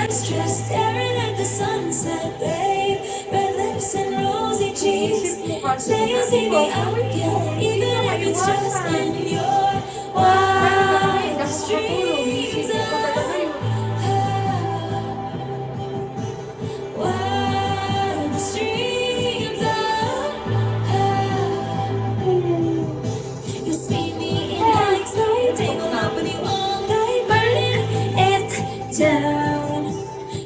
Just staring at the sunset, babe. Red lips and rosy cheeks. Say you see me out, yeah. Even if it's just in your wildest dreams. Wildest dreams. You see me in hindsight, tangled up with you all night, burning it down.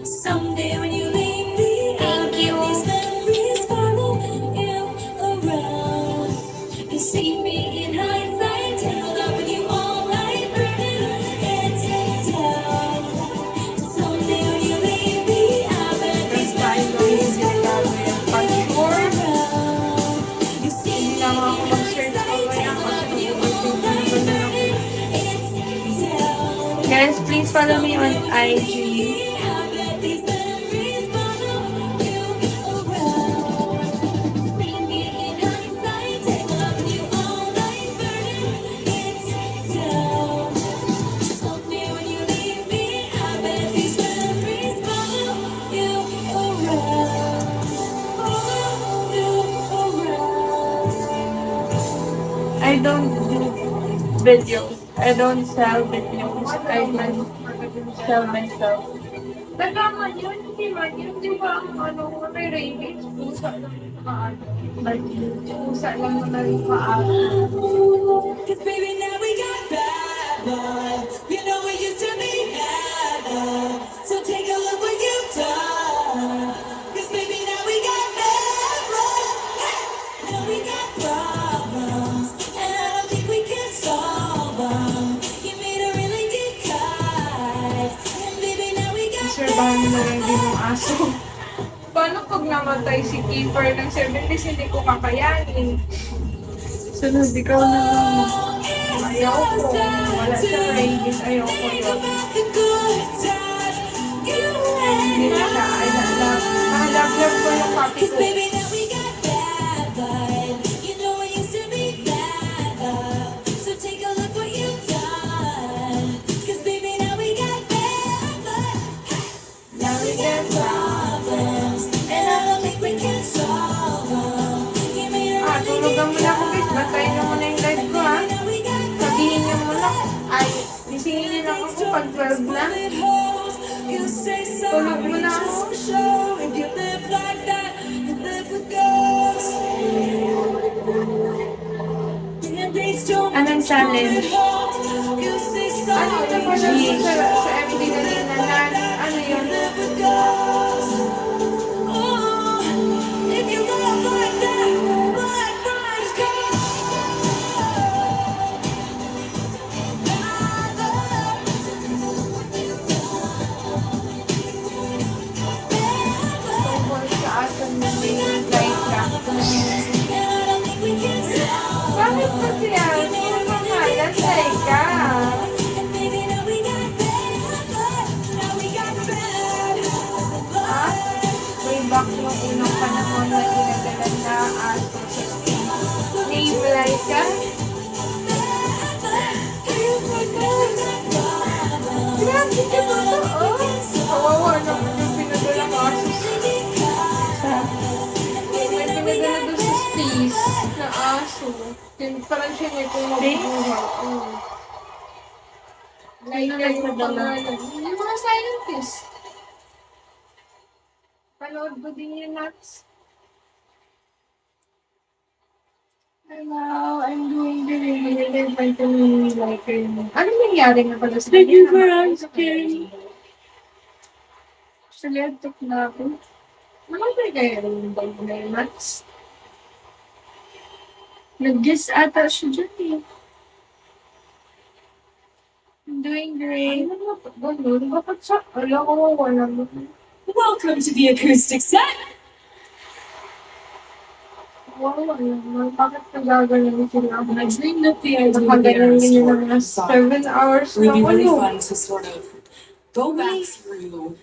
Someday when you leave me, I'll let these memories follow you around. You see me in hindsight, tangled up with you all night, burning it down. Someday when you leave me, I'll let these memories follow you around. You see me in hindsight, tangled up with you all night, burning it down. Guys, please follow me on IG. I don't do videos. I don't sell videos. I just sell myself. Nagkaman yun, hindi man yun. Di ba ang may rabies? Pusa lang yung paano. But Pusa lang na rin paano. Cause baby now we got bad blood. You know we used to be bad blood. So take a look what you've done. Cause baby now we got bad blood. Hey! Now we got problems. And I don't think we can solve them. You made a really deep cut. And baby now we got serbahan nila lang din yung aso. Paano pag namatay si Keeper ng 7 days, hindi ko kakayanin? Sunod, ikaw na lang. Ayoko. Wala siya rabies. Ayoko yun. Hindi na siya. I love ko yung puppy ko. Baby, now we got bad blood. You know we used to be bad love. So take a look what you've done. 'Cause baby, now we got bad blood. Now we got problems, and I don't think we can solve them. You made a really Tulugan mo deep na ako, guys. Bantayin niyo muna yung live ko, ha? Now we got Sabihin niyo muna. Ay, isingin niyo lang ako pag 12 na. bullet holes. You say Tulog mo sorry, na ako. just show. If you live like that, you live with ghosts. Band-aids don't Anong challenge? You say Ano, sorry, napanood ko just sa everyday na linanan. Ano yun? live with ghosts. Oh, if you love like that, black brides come. Tungkol sa asan na may live ka. Bakit ba siya? Sino pangalan? Laika. Ah, way back nung unang panahon na ginagalan na aso sa name Laika. Grabe ka ba ito? Oh, kawawa naman yung pinadalang aso sa may pinadala doon sa space na aso. Yung parang siya niya kung mabubuhay. Oo. Like, yung pangalan. Yung mga scientist. Panood ko din yun, Nats. Hello, I'm doing the related vitamin like Ano nangyari na pala sa Thank you kanya? for asking. Actually, I took na ako. Namatay kaya yung bag na yun, Nats? Nag-guess ata siya dyan eh. I'm doing great. Ano na ba? Ganun? Bakit sa... Alam ko, wala mo. Welcome to the acoustic set. Wow, ano? Bakit nagagaling sila? I dreamed up the idea of the Nakagaling Eras nila tour. ng 7 hours It would na be really ulo. fun to sort of go back through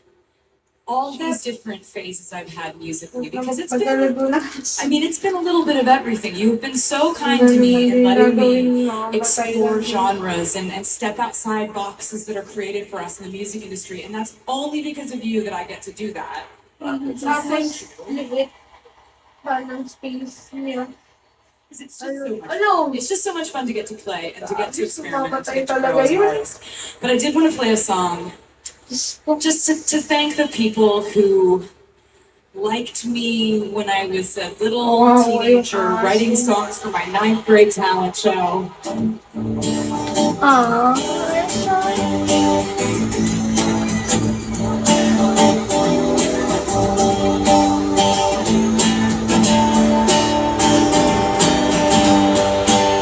all these different phases I've had musically because it's been, Pagkalado na. I mean, it's been a little bit of everything. You've been so kind to me in letting me explore genres and step outside boxes that are created for us in the music industry, and that's only because of you that I get to do that. Tapos, liit pa ng space niya. 'Cause it's just so much. Ano? It's just so much fun to get to play and to get to Gusto experiment and to mapatay get to grow talaga as an yun. artist. But I did want to play a song Diyos ko. just to thank the people who liked me when I was a little Wow, teenager yung writing aso. songs for my 9th grade talent show. Ah.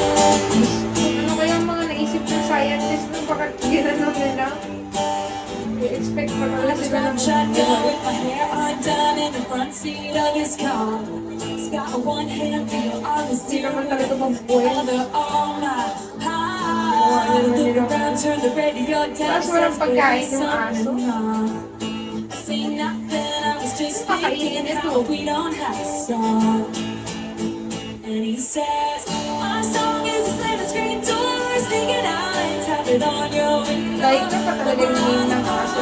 Ano kaya ang mga naisip ng scientist nung bakit ginanong nila? I-expect pa pala sila ng Shotgun with my hair undone in the front seat of his car. He's got one hand feel on the Hindi steering naman wheel, talaga mabuhay. other on my high. Look around, turn the radio down. Tapos walang says, pagkain "Baby, yung aso." something wrong." I say nothing, I was just thinking how we don't have a song. And he says, our song is a slate of screen doors, sneaking eyes, have it on your window. Like, ka pa talaga yung name ng aso.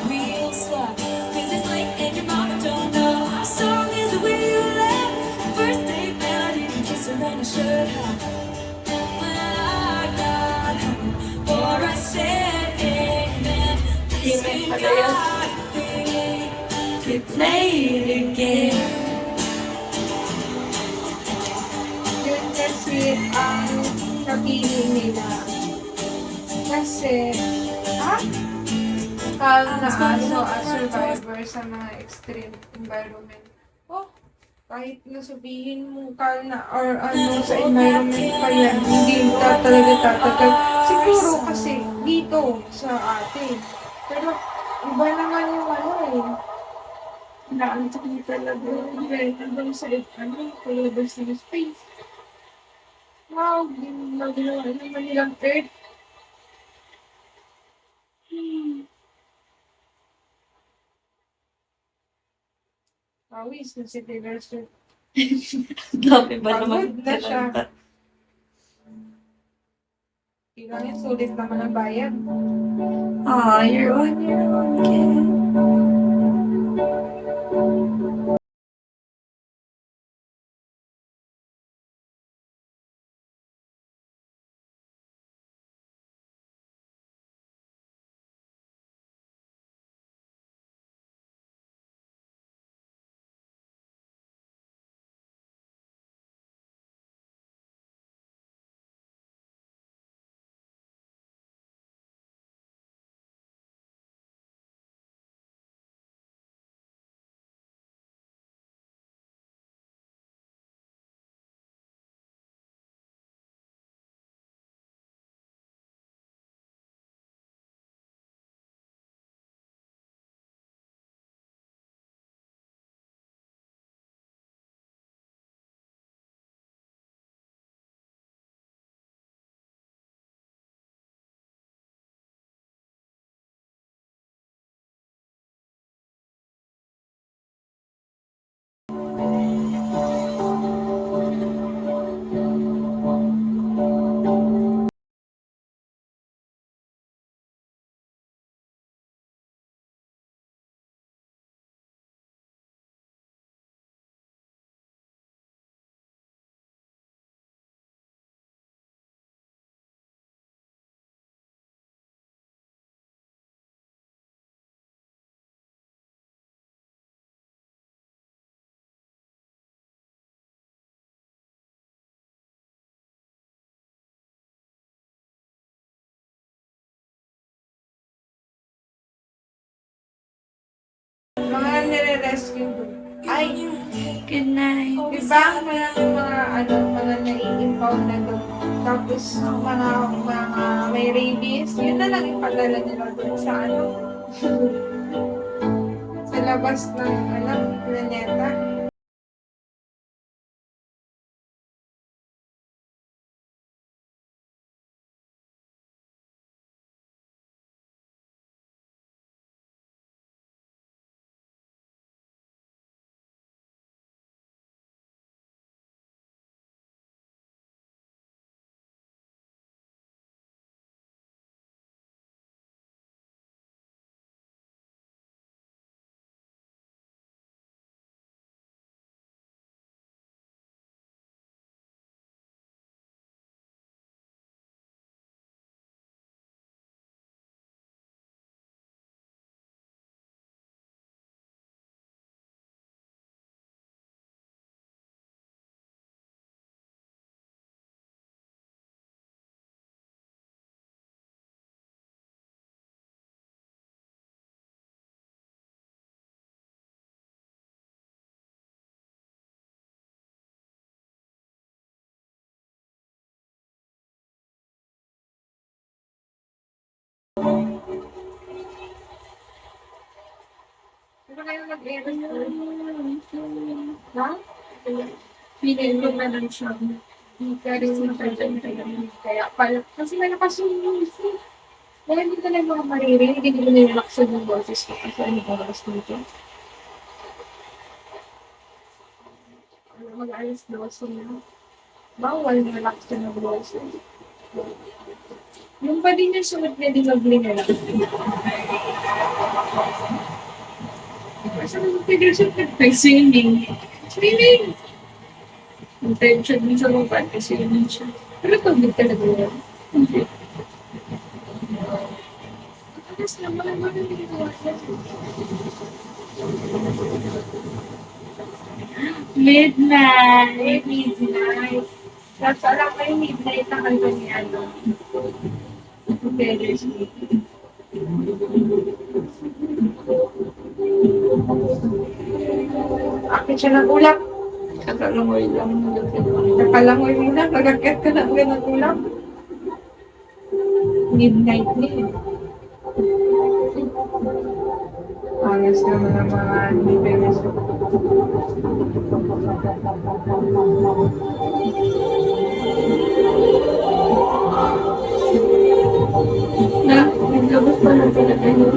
Real slow, 'cause it's late and your mama don't know. Our song is the way you left. First date melody, kiss her and I should have. When I got home, for I said amen. Thank God we could play it again. Yun kasi ang napili nila. Kasi, calm na aso as survivor sa mga extreme environment. Oh, kahit na sabihin mo calm na or ano sa environment pa yan, hindi ka talaga tatagal. Siguro kasi dito sa atin. Pero iba naman yung ano eh. Naantok niya talaga. Hanggang sa palabas ng space. Wow, ginawa naman nilang Earth. Pawis na si Taylor Swift. Dami ba naman? Pagod na siya. Kailangan sulit naman ang bayad. Ah, you're on your own, kid. Mga nire-rescue doon. Ay, Good night. di ba? Maraming mga ano, mga nai-impound na doon. Tapos mga may rabies, yun na lang ipadala nila doon sa ano. Sa labas ng ano, planeta. ko na yung mag-error. Ha? Feeling ko na lang siya. Kaya kaya pala, kasi malakas yung music. Kaya hindi ka lang mga maririnig, hindi ko nilalax yung boses ko kasi ano ba lakas nito. Mag-ayos daw sila. Bawal nilalax yung boses. Yung pa din yung sunod na din mag-linalak. Kasi nung pinagsin swimming. Swimming! Intention din sa mga kasi yun siya. Pero tubig talaga yan. Hindi. Tapos naman naman yung ginawa siya. Midnight! Midnight! Tapos alam ko yung midnight na kanta ni ano. Taylor Swift. Akit siya ng ulap. Kakalangoy lang. Nakalangoy mo na, nagakit ka na ng ulap. Midnight din. Ayos naman ang mga niveles. Na, naglabas pa na talaga yun.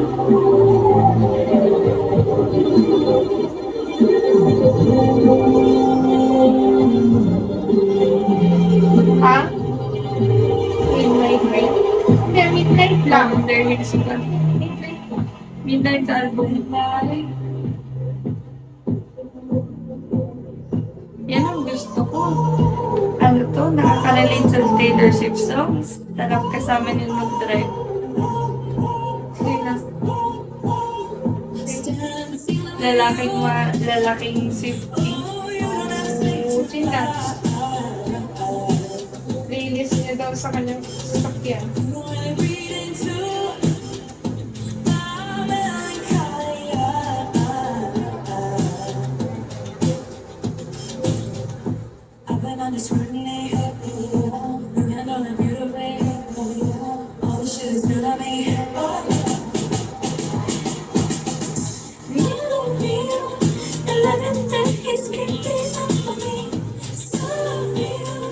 Ha? Midnight rain? Hindi, midnight lang. Lavender Hills ka. Midnight lang. Midnight sa album. Yan ang gusto ko. Ano to? Nakaka-relate sa Taylor Swift songs. Sarap kasama nyo mag-drive. Sina? Lalaking Swiftie. Sina? Playlist niya daw sa kanyang sasakyan. I've been under scrutiny. Handle it beautifully. All the shit is good on me. You don't feel the loving that is creeping up on me. So real.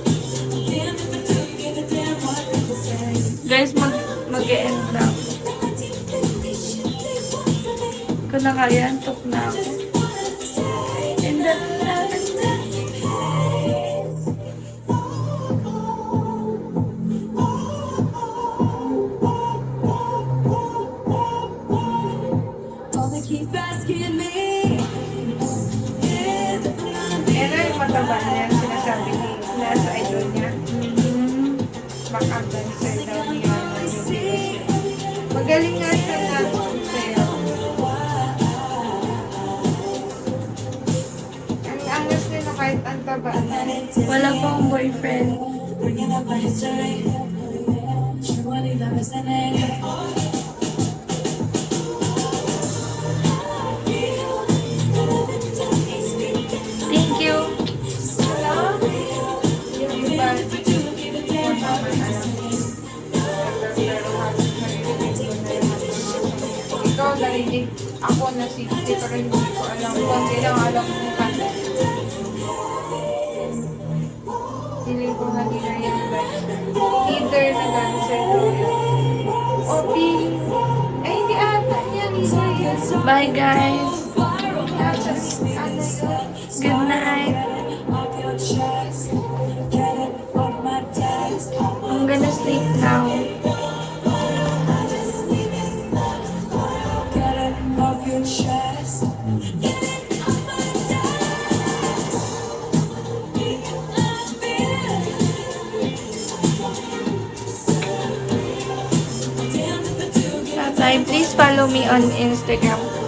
Damn if I do give a damn what people say. Guys, mag-e-end na ako. Kung na kaya, antok na ako. And then, All they keep asking me is if I'm gonna be Pero yung mataba niya, sinasabi ni nasa idol niya, back-up dancer daw niya. Magaling nga siya na sayo. Ang angas nila kahit ang taba na. wala pa akong boyfriend. bringing up my history. Surely that was the name. Thank you. Yung iba, yung naman alam. Pero halos naririnig ko na yung ikaw narinig ako na si pero hindi ko alam kung hindi lang alam mo kanta. Feeling ko na nila yung dancer. Either na dancer daw yun. O feeling, ay hindi ata yan. Bye, guys. Ata, ano yun? Good night. I'm gonna sleep now. Bye. Please follow me on Instagram.